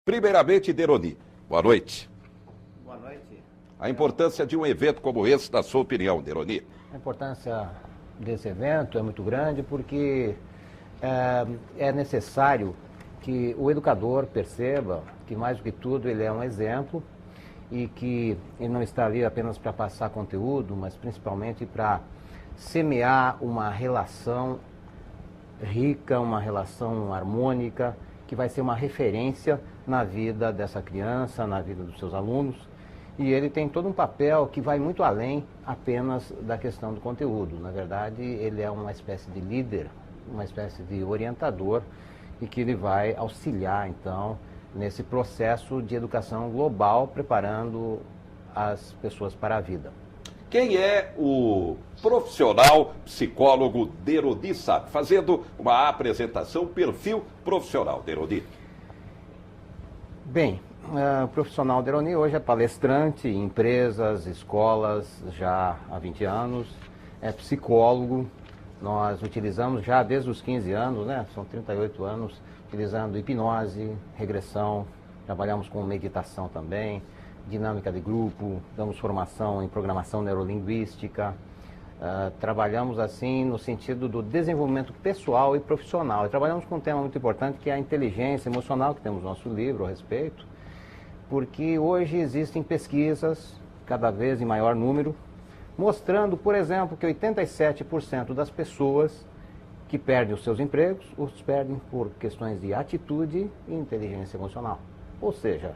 Primeiramente, Deroni, boa noite. Boa noite. A importância de um evento como esse, na sua opinião, Deroni? A importância desse evento é muito grande porque é necessário que o educador perceba que, mais do que tudo, ele é um exemplo e que ele não está ali apenas para passar conteúdo, mas principalmente para semear uma relação rica, uma relação harmônica, que vai ser uma referência na vida dessa criança, na vida dos seus alunos. E ele tem todo um papel que vai muito além apenas da questão do conteúdo. Na verdade, ele é uma espécie de líder, uma espécie de orientador, e que ele vai auxiliar, então, nesse processo de educação global, preparando as pessoas para a vida. Quem é o profissional psicólogo Derodi Saad? Fazendo uma apresentação, perfil profissional, Derodi. Bem, o profissional Deroni hoje é palestrante em empresas, escolas, já há 20 anos, é psicólogo. Nós utilizamos já desde os 15 anos, né? São 38 anos, utilizando hipnose, regressão, trabalhamos com meditação também, dinâmica de grupo, damos formação em programação neurolinguística, trabalhamos assim no sentido do desenvolvimento pessoal e profissional. E trabalhamos com um tema muito importante que é a inteligência emocional, que temos nosso livro a respeito, porque hoje existem pesquisas, cada vez em maior número, mostrando, por exemplo, que 87% das pessoas que perdem os seus empregos, os perdem por questões de atitude e inteligência emocional. Ou seja,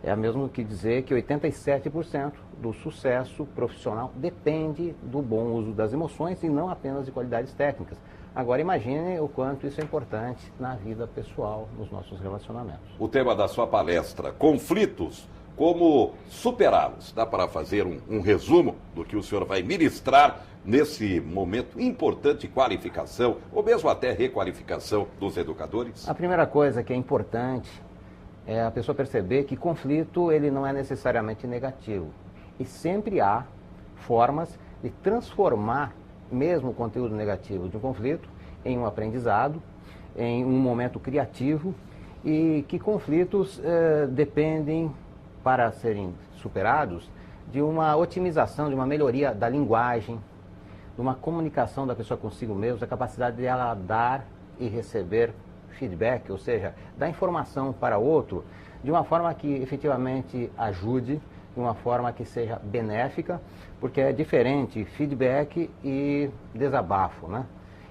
é o mesmo que dizer que 87% do sucesso profissional depende do bom uso das emoções e não apenas de qualidades técnicas. Agora imagine o quanto isso é importante na vida pessoal, nos nossos relacionamentos. O tema da sua palestra, conflitos, como superá-los? Dá para fazer um resumo do que o senhor vai ministrar nesse momento importante de qualificação, ou mesmo até requalificação dos educadores? A primeira coisa que é importante é a pessoa perceber que conflito ele não é necessariamente negativo. E sempre há formas de transformar mesmo o conteúdo negativo de um conflito em um aprendizado, em um momento criativo, e que conflitos dependem, para serem superados, de uma otimização, de uma melhoria da linguagem, de uma comunicação da pessoa consigo mesma, da capacidade de ela dar e receber feedback, ou seja, dar informação para outro de uma forma que efetivamente ajude, de uma forma que seja benéfica, porque é diferente feedback e desabafo, né?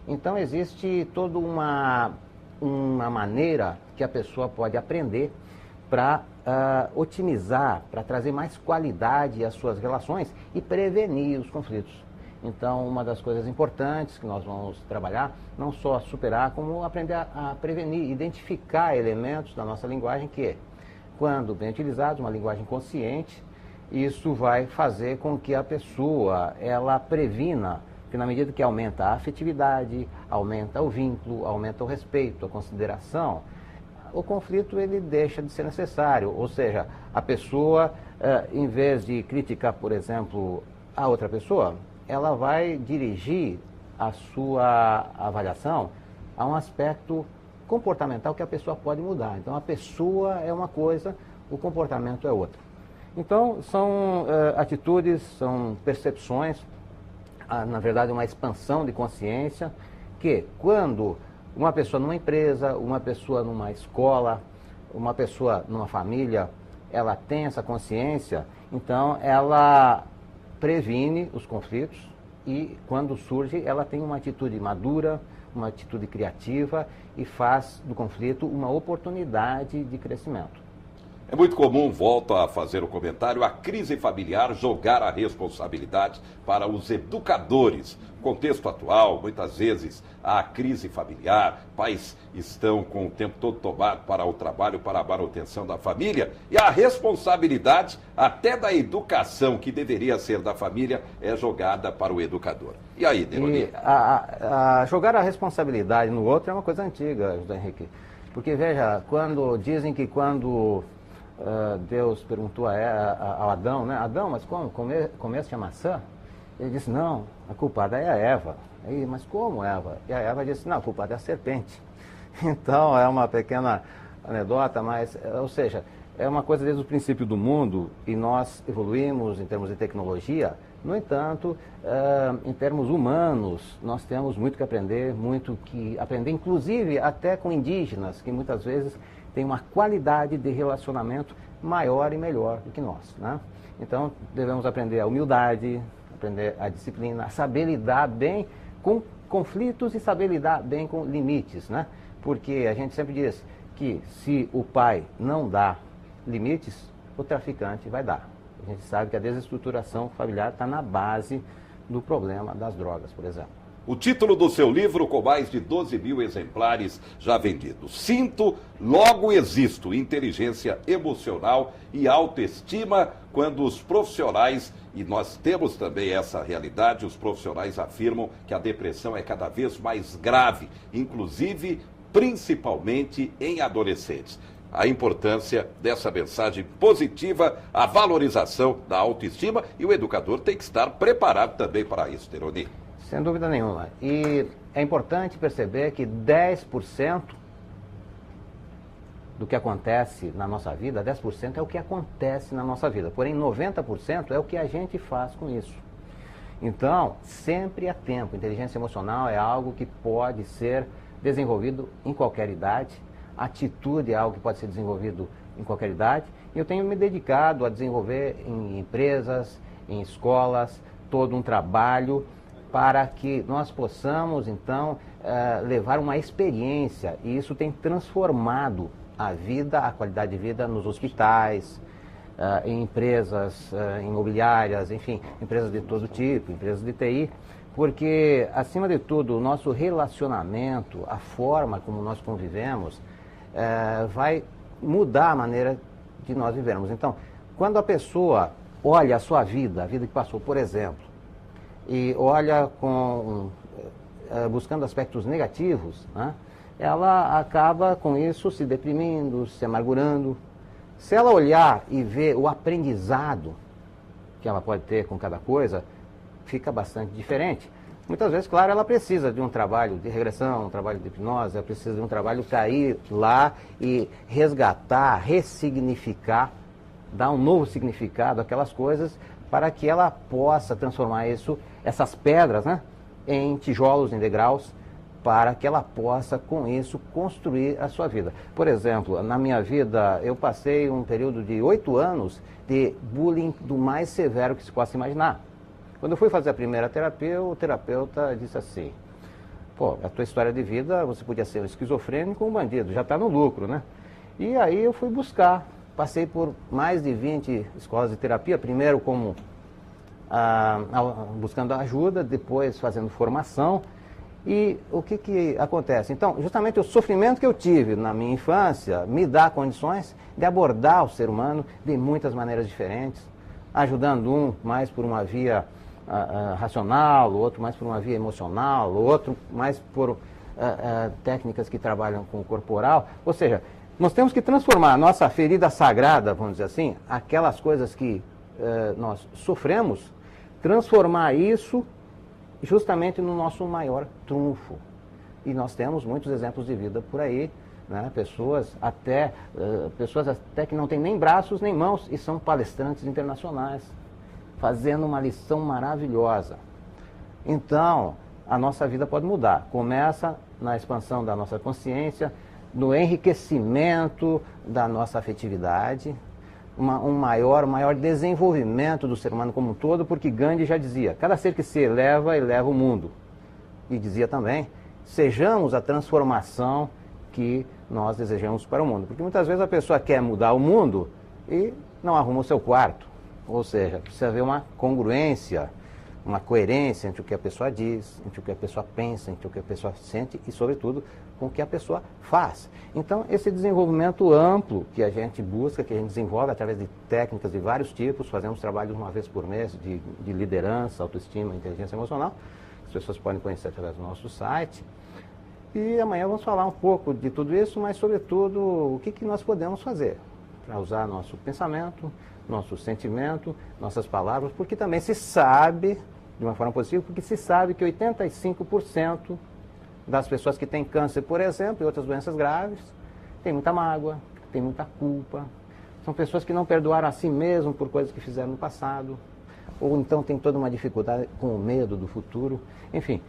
Então existe toda uma maneira que a pessoa pode aprender para otimizar, para trazer mais qualidade às suas relações e prevenir os conflitos. Então, uma das coisas importantes que nós vamos trabalhar, não só superar, como aprender a prevenir, identificar elementos da nossa linguagem que, quando bem utilizados, uma linguagem consciente, isso vai fazer com que a pessoa, ela previna, que na medida que aumenta a afetividade, aumenta o vínculo, aumenta o respeito, a consideração, o conflito ele deixa de ser necessário. Ou seja, a pessoa, em vez de criticar, por exemplo, a outra pessoa, ela vai dirigir a sua avaliação a um aspecto comportamental que a pessoa pode mudar. Então, a pessoa é uma coisa, o comportamento é outra. Então, são atitudes, são percepções, na verdade, uma expansão de consciência, que quando uma pessoa numa empresa, uma pessoa numa escola, uma pessoa numa família, ela tem essa consciência, então ela previne os conflitos e, quando surge, ela tem uma atitude madura, uma atitude criativa e faz do conflito uma oportunidade de crescimento. É muito comum, volto a fazer o comentário, a crise familiar jogar a responsabilidade para os educadores. No contexto atual, muitas vezes, há crise familiar, pais estão com o tempo todo tomado para o trabalho, para a manutenção da família, e a responsabilidade até da educação, que deveria ser da família, é jogada para o educador. E aí, Deroni? Jogar a responsabilidade no outro é uma coisa antiga, José Henrique. Porque, veja, dizem que quando Deus perguntou a Adão, né? Adão, mas como? Comeste a maçã? Ele disse, não, a culpada é a Eva. Mas como, Eva? E a Eva disse, não, a culpada é a serpente. Então, é uma pequena anedota, mas, ou seja, é uma coisa desde o princípio do mundo e nós evoluímos em termos de tecnologia. No entanto, em termos humanos, nós temos muito que aprender, inclusive até com indígenas, que muitas vezes têm uma qualidade de relacionamento maior e melhor do que nós, né? Então, devemos aprender a humildade, aprender a disciplina, a saber lidar bem com conflitos e saber lidar bem com limites, né? Porque a gente sempre diz que se o pai não dá limites, o traficante vai dar. A gente sabe que a desestruturação familiar está na base do problema das drogas, por exemplo. O título do seu livro, com mais de 12 mil exemplares já vendidos. Sinto, logo existo. Inteligência emocional e autoestima, quando os profissionais, e nós temos também essa realidade, os profissionais afirmam que a depressão é cada vez mais grave, inclusive, principalmente em adolescentes. A importância dessa mensagem positiva, a valorização da autoestima, e o educador tem que estar preparado também para isso, Teroni. Sem dúvida nenhuma. E é importante perceber que 10% do que acontece na nossa vida, 10% é o que acontece na nossa vida. Porém, 90% é o que a gente faz com isso. Então, sempre há tempo. Inteligência emocional é algo que pode ser desenvolvido em qualquer idade. Atitude é algo que pode ser desenvolvido em qualquer idade. E eu tenho me dedicado a desenvolver em empresas, em escolas, todo um trabalho para que nós possamos, então, levar uma experiência. E isso tem transformado a vida, a qualidade de vida nos hospitais, em empresas imobiliárias, enfim, empresas de todo tipo, empresas de TI, porque, acima de tudo, o nosso relacionamento, a forma como nós convivemos, vai mudar a maneira de nós vivermos. Então, quando a pessoa olha a sua vida, a vida que passou, por exemplo, e olha buscando aspectos negativos, né, ela acaba com isso se deprimindo, se amargurando. Se ela olhar e ver o aprendizado que ela pode ter com cada coisa, fica bastante diferente. Muitas vezes, claro, ela precisa de um trabalho de regressão, um trabalho de hipnose, ela precisa de um trabalho para ir lá e resgatar, ressignificar, dar um novo significado àquelas coisas, para que ela possa transformar essas pedras, né, em tijolos, em degraus, para que ela possa, com isso, construir a sua vida. Por exemplo, na minha vida, eu passei um período de 8 anos de bullying do mais severo que se possa imaginar. Quando eu fui fazer a primeira terapia, o terapeuta disse assim: pô, a tua história de vida, você podia ser um esquizofrênico ou um bandido, já está no lucro, né? E aí eu fui buscar. Passei por mais de 20 escolas de terapia, primeiro como buscando ajuda, depois fazendo formação. E o que acontece? Então, justamente o sofrimento que eu tive na minha infância me dá condições de abordar o ser humano de muitas maneiras diferentes, ajudando um mais por uma via racional, o outro mais por uma via emocional, o outro mais por técnicas que trabalham com o corporal. Ou seja, nós temos que transformar a nossa ferida sagrada, vamos dizer assim, aquelas coisas que nós sofremos, transformar isso justamente no nosso maior trunfo. E nós temos muitos exemplos de vida por aí, né? Pessoas até que não têm nem braços nem mãos e são palestrantes internacionais, fazendo uma lição maravilhosa. Então, a nossa vida pode mudar. Começa na expansão da nossa consciência, no enriquecimento da nossa afetividade, um maior desenvolvimento do ser humano como um todo, porque Gandhi já dizia: cada ser que se eleva o mundo. E dizia também: sejamos a transformação que nós desejamos para o mundo. Porque muitas vezes a pessoa quer mudar o mundo e não arruma o seu quarto. Ou seja, precisa haver uma congruência, uma coerência entre o que a pessoa diz, entre o que a pessoa pensa, entre o que a pessoa sente e, sobretudo, com o que a pessoa faz. Então, esse desenvolvimento amplo que a gente busca, que a gente desenvolve através de técnicas de vários tipos, fazemos trabalhos uma vez por mês de liderança, autoestima, inteligência emocional, as pessoas podem conhecer através do nosso site. E amanhã vamos falar um pouco de tudo isso, mas, sobretudo, o que nós podemos fazer para usar nosso pensamento, nosso sentimento, nossas palavras, porque também se sabe, de uma forma positiva, porque se sabe que 85% das pessoas que têm câncer, por exemplo, e outras doenças graves, tem muita mágoa, tem muita culpa. São pessoas que não perdoaram a si mesmo por coisas que fizeram no passado, ou então tem toda uma dificuldade com o medo do futuro. Enfim,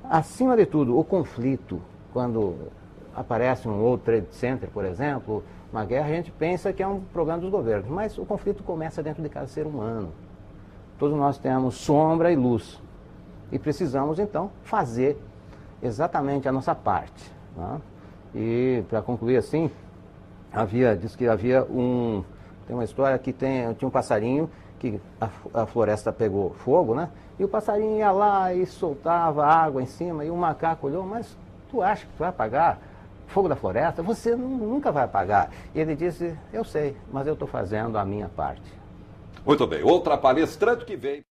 acima de tudo, o conflito, quando aparece um World Trade Center, por exemplo, uma guerra, a gente pensa que é um problema dos governos, mas o conflito começa dentro de cada ser humano. Todos nós temos sombra e luz e precisamos, então, fazer exatamente a nossa parte, né? E, para concluir assim, diz que havia tem uma história que tinha um passarinho que a floresta pegou fogo, né? E o passarinho ia lá e soltava água em cima e o macaco olhou, mas tu acha que tu vai apagar fogo da floresta? Você nunca vai apagar. E ele disse, eu sei, mas eu estou fazendo a minha parte. Muito bem, outra palestrante que vem.